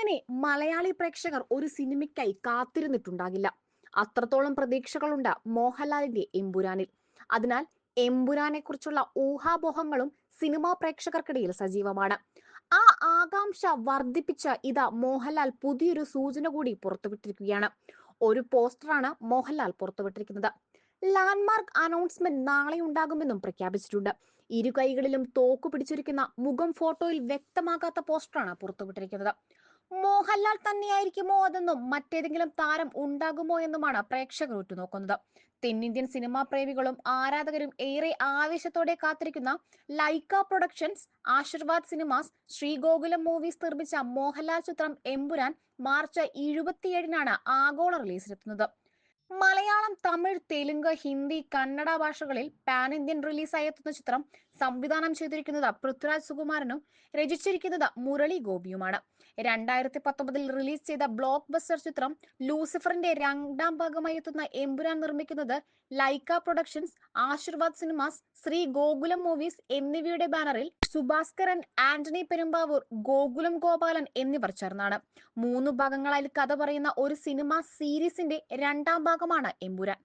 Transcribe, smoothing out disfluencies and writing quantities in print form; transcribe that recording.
ഇങ്ങനെ മലയാളി പ്രേക്ഷകർ ഒരു സിനിമയ്ക്കായി കാത്തിരുന്നിട്ടുണ്ടാകില്ല. അത്രത്തോളം പ്രതീക്ഷകളുണ്ട് മോഹൻലാലിന്റെ എമ്പുരാനിൽ. അതിനാൽ എമ്പുരാനെ കുറിച്ചുള്ള ഊഹാപോഹങ്ങളും സിനിമാ പ്രേക്ഷകർക്കിടയിൽ സജീവമാണ്. ആ ആകാംക്ഷ വർദ്ധിപ്പിച്ച ഇതാ മോഹൻലാൽ പുതിയൊരു സൂചന കൂടി പുറത്തുവിട്ടിരിക്കുകയാണ്. ഒരു പോസ്റ്ററാണ് മോഹൻലാൽ പുറത്തുവിട്ടിരിക്കുന്നത്. ലാൻഡ്മാർക്ക് അനൗൺസ്മെന്റ് നാളെ ഉണ്ടാകുമെന്നും പ്രഖ്യാപിച്ചിട്ടുണ്ട്. ഇരു കൈകളിലും തോക്കു പിടിച്ചിരിക്കുന്ന മുഖം ഫോട്ടോയിൽ വ്യക്തമാകാത്ത പോസ്റ്ററാണ് പുറത്തുവിട്ടിരിക്കുന്നത്. മോഹൻലാൽ തന്നെയായിരിക്കുമോ അതെന്നും മറ്റേതെങ്കിലും താരം ഉണ്ടാകുമോ എന്നുമാണ് പ്രേക്ഷകർ ഉറ്റുനോക്കുന്നത്. തെന്നിന്ത്യൻ സിനിമാ പ്രേമികളും ആരാധകരും ഏറെ ആവേശത്തോടെ കാത്തിരിക്കുന്ന Lyca productions, Aashirvad cinemas, Sree Gokulam movies നിർമ്മിച്ച മോഹൻലാൽ ചിത്രം എമ്പുരാൻ മാർച്ച് 27-നാണ് ആഗോള റിലീസിലെത്തുന്നത്. മലയാളം, തമിഴ്, തെലുങ്ക്, ഹിന്ദി, കന്നഡ ഭാഷകളിൽ പാൻ ഇന്ത്യൻ റിലീസായി എത്തുന്ന ചിത്രം സംവിധാനം ചെയ്തിരിക്കുന്നത് പൃഥ്വിരാജ് സുകുമാരനും രചിച്ചിരിക്കുന്നത് മുരളി ഗോപിയുമാണ്. 2019 റിലീസ് ചെയ്ത ബ്ലോക്ക് ബസ്റ്റർ ചിത്രം ലൂസിഫറിന്റെ രണ്ടാം ഭാഗമായി എത്തുന്ന എമ്പുരാൻ നിർമ്മിക്കുന്നത് Lyca productions, Aashirvad cinemas, Sree Gokulam movies എന്നിവയുടെ ബാനറിൽ സുഭാസ്കരൻ, ആന്റണി പെരുമ്പാവൂർ, ഗോകുലം ഗോപാലൻ എന്നിവർ ചേർന്നാണ്. 3 ഭാഗങ്ങളായി കഥ പറയുന്ന ഒരു സിനിമ സീരീസിന്റെ രണ്ടാം ഭാഗമാണ് എമ്പുരാൻ.